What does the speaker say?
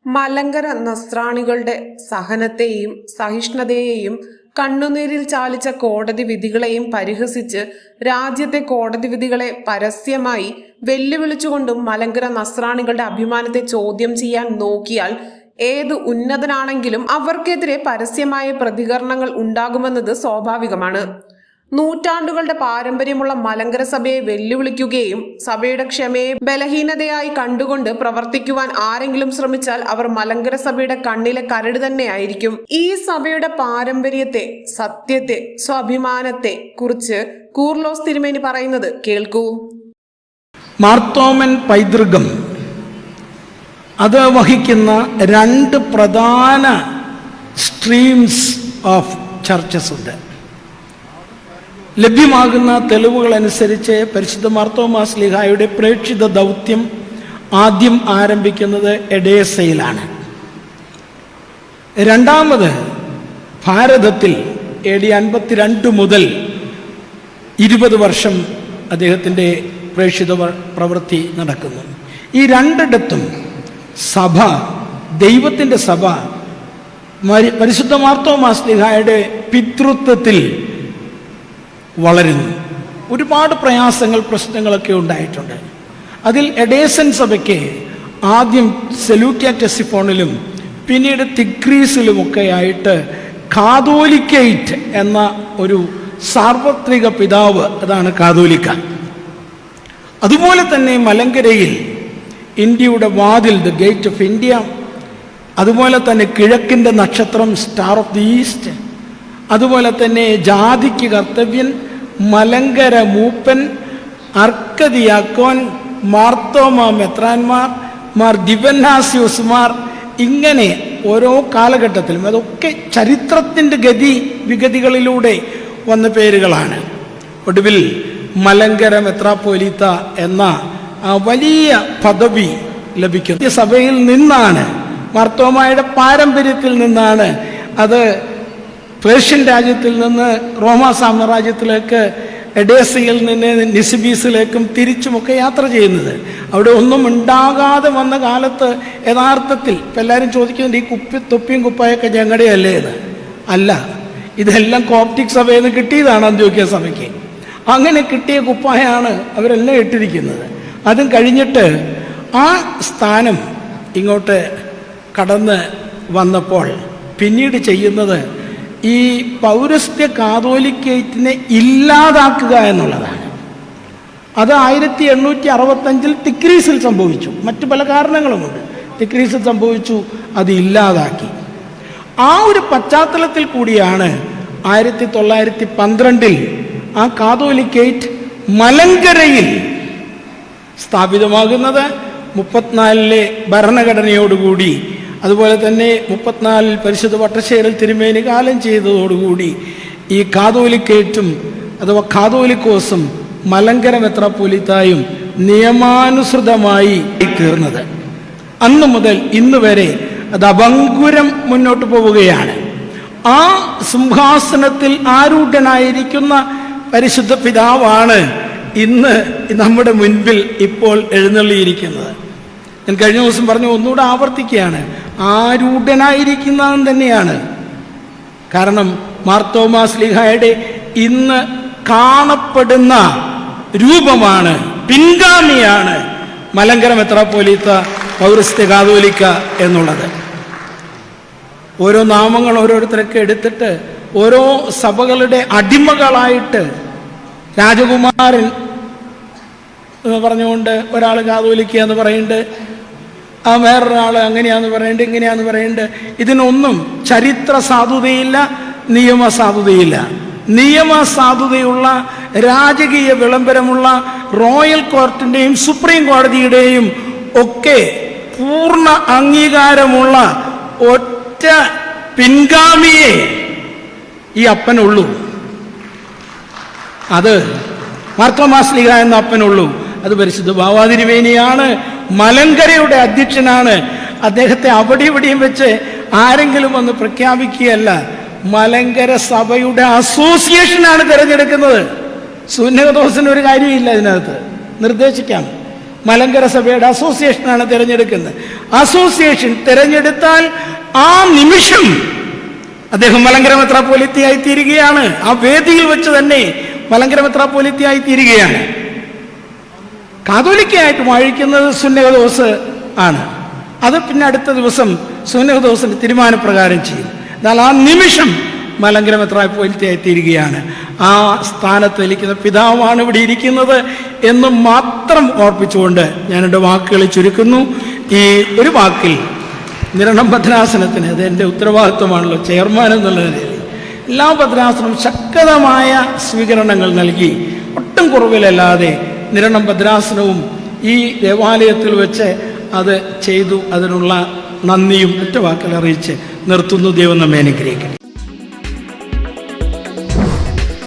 മലങ്കര നസ്രാണികളുടെ സഹനത്തെയും സഹിഷ്ണുതയെയും കണ്ണുനീരിൽ ചാലിച്ച കോടതി വിധികളെയും പരിഹസിച്ച് രാജ്യത്തെ കോടതി വിധികളെ പരസ്യമായി വെല്ലുവിളിച്ചുകൊണ്ടും മലങ്കര നസ്രാണികളുടെ അഭിമാനത്തെ ചോദ്യം ചെയ്യാൻ നോക്കിയാൽ ഏത് ഉന്നതനാണെങ്കിലും അവർക്കെതിരെ പരസ്യമായ പ്രതികരണങ്ങൾ ഉണ്ടാകുമെന്നത് സ്വാഭാവികമാണ്. നൂറ്റാണ്ടുകളുടെ പാരമ്പര്യമുള്ള മലങ്കര സഭയെ വെല്ലുവിളിക്കുകയും സഭയുടെ ക്ഷമയെ ബലഹീനതയായി കണ്ടുകൊണ്ട് പ്രവർത്തിക്കുവാൻ ആരെങ്കിലും ശ്രമിച്ചാൽ അവർ മലങ്കര സഭയുടെ കണ്ണിലെ കരട് തന്നെയായിരിക്കും. ഈ സഭയുടെ പാരമ്പര്യത്തെ, സത്യത്തെ, സ്വാഭിമാനത്തെ കുറിച്ച് കൂർലോസ് തിരുമേനി പറയുന്നത് കേൾക്കൂ. മാർത്തോമൻ പൈതൃകം അത് വഹിക്കുന്ന രണ്ട് പ്രധാന സ്ട്രീംസ് ഓഫ് ചർച്ചസ് ഉണ്ട്. ലഭ്യമാകുന്ന തെളിവുകൾ അനുസരിച്ച് പരിശുദ്ധ മാർത്തോമാ ശ്ലീഹായുടെ പ്രേക്ഷിത ദൗത്യം ആദ്യം ആരംഭിക്കുന്നത് എഡേസയിലാണ്. രണ്ടാമത് ഭാരതത്തിൽ AD 52 മുതൽ 20 വർഷം അദ്ദേഹത്തിൻ്റെ പ്രേക്ഷിത പ്രവൃത്തി നടക്കുന്നു. ഈ രണ്ടിടത്തും സഭ, ദൈവത്തിൻ്റെ സഭ പരിശുദ്ധ മാർത്തോമാ ശ്ലീഹായുടെ പിതൃത്വത്തിൽ വളരുന്നു. ഒരുപാട് പ്രയാസങ്ങൾ, പ്രശ്നങ്ങളൊക്കെ ഉണ്ടായിട്ടുണ്ട്. അതിൽ എഡേസൻ സഭയ്ക്ക് ആദ്യം സെലൂക്യ ടെസിഫോണിലും പിന്നീട് തിഗ്രീസിലുമൊക്കെ ആയിട്ട് കാതോലിക്കേറ്റ് എന്ന ഒരു സാർവത്രിക പിതാവ്, അതാണ് കാതോലിക്ക. അതുപോലെ തന്നെ മലങ്കരയിൽ ഇന്ത്യയുടെ വാതിൽ, ദ ഗേറ്റ് ഓഫ് ഇന്ത്യ, അതുപോലെ തന്നെ കിഴക്കിൻ്റെ നക്ഷത്രം, സ്റ്റാർ ഓഫ് ദി ഈസ്റ്റ്, അതുപോലെ തന്നെ ജാതിക്ക് കർത്തവ്യൻ, മലങ്കര മൂപ്പൻ, അർക്കദിയാക്കോൻ, മാർത്തോമാ മെത്രാന്മാർ, മാർ ദിവന്നാസ്യൂസ്മാർ, ഇങ്ങനെ ഓരോ കാലഘട്ടത്തിലും അതൊക്കെ ചരിത്രത്തിൻ്റെ വിഗതികളിലൂടെ വന്ന പേരുകളാണ്. ഒടുവിൽ മലങ്കര മെത്രാപ്പോലീത്ത എന്ന ആ വലിയ പദവി ലഭിക്കുന്നു. സഭയിൽ നിന്നാണ്, മാർത്തോമായുടെ പാരമ്പര്യത്തിൽ നിന്നാണ് അത് പേർഷ്യൻ രാജ്യത്തിൽ നിന്ന് റോമാ സാമ്രാജ്യത്തിലേക്ക്, എഡേസയിൽ നിന്ന് നിസിബീസിലേക്കും തിരിച്ചുമൊക്കെ യാത്ര ചെയ്യുന്നത്. അവിടെ ഒന്നും ഉണ്ടാകാതെ വന്ന കാലത്ത് യഥാർത്ഥത്തിൽ ഇപ്പം എല്ലാവരും ചോദിക്കുന്നുണ്ട്, ഈ തൊപ്പിയും കുപ്പായൊക്കെ ഞങ്ങളുടെ അല്ലേ എന്ന്. അല്ല, ഇതെല്ലാം കോപ്റ്റിക് സഭയിൽ നിന്ന് കിട്ടിയതാണ് അന്ത്യോക്യ സഭയ്ക്ക്. അങ്ങനെ കിട്ടിയ കുപ്പായാണ് അവരെല്ലാം ഇട്ടിരിക്കുന്നത്. അതും കഴിഞ്ഞിട്ട് ആ സ്ഥാനം ഇങ്ങോട്ട് കടന്ന് വന്നപ്പോൾ പിന്നീട് ചെയ്യുന്നത് ഈ പൗരസ്ത്യ കാതോലിക്കേറ്റിനെ ഇല്ലാതാക്കുക എന്നുള്ളതാണ്. അത് 1865 തിക്രീസിൽ സംഭവിച്ചു. മറ്റു പല കാരണങ്ങളുമുണ്ട്. തിക്രീസിൽ സംഭവിച്ചു, അത് ഇല്ലാതാക്കി. ആ ഒരു പശ്ചാത്തലത്തിൽ കൂടിയാണ് 1912 ആ കാതോലിക്കേറ്റ് മലങ്കരയിൽ സ്ഥാപിതമാകുന്നത്. 34 ഭരണഘടനയോടുകൂടി, അതുപോലെ തന്നെ 34 പരിശുദ്ധ വട്ടശ്ശേരിൽ തിരുമേനി കാലം ചെയ്തതോടുകൂടി ഈ കാതോലിക്കേറ്റും അഥവാ കാതോലിക്കോസും മലങ്കര മെത്രാപ്പോലീത്തായും നിയമാനുസൃതമായി തീർന്നത്. അന്നു മുതൽ ഇന്ന് വരെ അത് അഭംഗുരം മുന്നോട്ട് പോവുകയാണ്. ആ സിംഹാസനത്തിൽ ആരൂഢനായിരിക്കുന്ന പരിശുദ്ധ പിതാവാണ് ഇന്ന് നമ്മുടെ മുൻപിൽ ഇപ്പോൾ എഴുന്നള്ളിയിരിക്കുന്നത്. ഞാൻ കഴിഞ്ഞ ദിവസം പറഞ്ഞു, ഒന്നുകൂടെ ആവർത്തിക്കുകയാണ്, ആരൂഢനായിരിക്കുന്നവൻ തന്നെയാണ്. കാരണം മാർത്തോമാ ശ്ലീഹായുടെ ഇന്ന് കാണപ്പെടുന്ന രൂപമാണ്, പിൻഗാമിയാണ് മലങ്കര മെത്രാപ്പോലീത്ത പൗരസ്ത്യ കാതോലിക്ക എന്നുള്ളത്. ഓരോ നാമങ്ങൾ ഓരോരുത്തരൊക്കെ എടുത്തിട്ട് ഓരോ സഭകളുടെ അടിമകളായിട്ട് രാജകുമാരൻ എന്ന് പറഞ്ഞുകൊണ്ട് ഒരാൾ കാതോലിക്ക എന്ന് പറയുന്നുണ്ട്, ആ വേറൊരാൾ അങ്ങനെയാന്ന് പറയുന്നുണ്ട്, ഇങ്ങനെയാന്ന് പറയുന്നുണ്ട്. ഇതിനൊന്നും ചരിത്ര സാധുതയില്ല, നിയമസാധുതയില്ല. നിയമസാധുതയുള്ള രാജകീയ വിളംബരമുള്ള റോയൽ കോർട്ടിൻ്റെയും സുപ്രീം കോടതിയുടെയും ഒക്കെ പൂർണ്ണ അംഗീകാരമുള്ള ഒറ്റ പിൻഗാമിയെ ഈ അപ്പനുള്ളൂ. അത് മാർത്തോമാ ശ്ലീഹ എന്ന അപ്പനുള്ളൂ. അത് പരിശുദ്ധ ബാവാ തിരുമേനിയാണ്, മലങ്കരയുടെ അധ്യക്ഷനാണ്. അദ്ദേഹത്തെ അവിടെ ഇവിടെയും വെച്ച് ആരെങ്കിലും വന്ന് പ്രഖ്യാപിക്കുകയല്ല, മലങ്കര സഭയുടെ അസോസിയേഷനാണ് തിരഞ്ഞെടുക്കുന്നത്. സുന്നഹദോസിന് ഒരു കാര്യമില്ല ഇതിനകത്ത് നിർദ്ദേശിക്കാം. മലങ്കര സഭയുടെ അസോസിയേഷനാണ് തിരഞ്ഞെടുക്കുന്നത്. അസോസിയേഷൻ തിരഞ്ഞെടുത്താൽ ആ നിമിഷം അദ്ദേഹം മലങ്കര മെത്രാപ്പോലീത്തയായി തീരുകയാണ്. ആ വേദിയിൽ വെച്ച് തന്നെ മലങ്കര മെത്രാപ്പോലീത്തയായി തീരുകയാണ്. കാതോലിക്കയായിട്ട് വാഴിക്കുന്നത് സുന്നഹദോസ് ആണ്. അത് പിന്നെ അടുത്ത ദിവസം സുന്നഹദോസിന്റെ തീരുമാനപ്രകാരം ചെയ്യും. എന്നാൽ ആ നിമിഷം മലങ്കര മെത്രാപ്പോലീത്തയായി തീരുകയാണ്. ആ സ്ഥാനത്തിരിക്കുന്ന പിതാവാണ് ഇവിടെ ഇരിക്കുന്നത് എന്ന് മാത്രം ഓർപ്പിച്ചുകൊണ്ട് ഞാൻ എൻ്റെ വാക്കുകൾ ചുരുക്കുന്നു. ഈ ഒരു വാക്കിൽ നിരണം ഭദ്രാസനത്തിന്, അത് എൻ്റെ ഉത്തരവാദിത്വമാണല്ലോ ചെയർമാൻ എന്നുള്ള നിലയിൽ, എല്ലാ ഭദ്രാസനവും ശക്തമായ സ്വീകരണങ്ങൾ നൽകി ഒട്ടും കുറവിലല്ലാതെ നിരണം ഭദ്രാസനവും ഈ ദേവാലയത്തിൽ വെച്ച് അത് ചെയ്തു. അതിനുള്ള നന്ദിയും ഒറ്റ വാക്കിൽ അറിയിച്ച് നിർത്തുന്നു. ദൈവം നമ്മെ അനുഗ്രഹിക്കട്ടെ.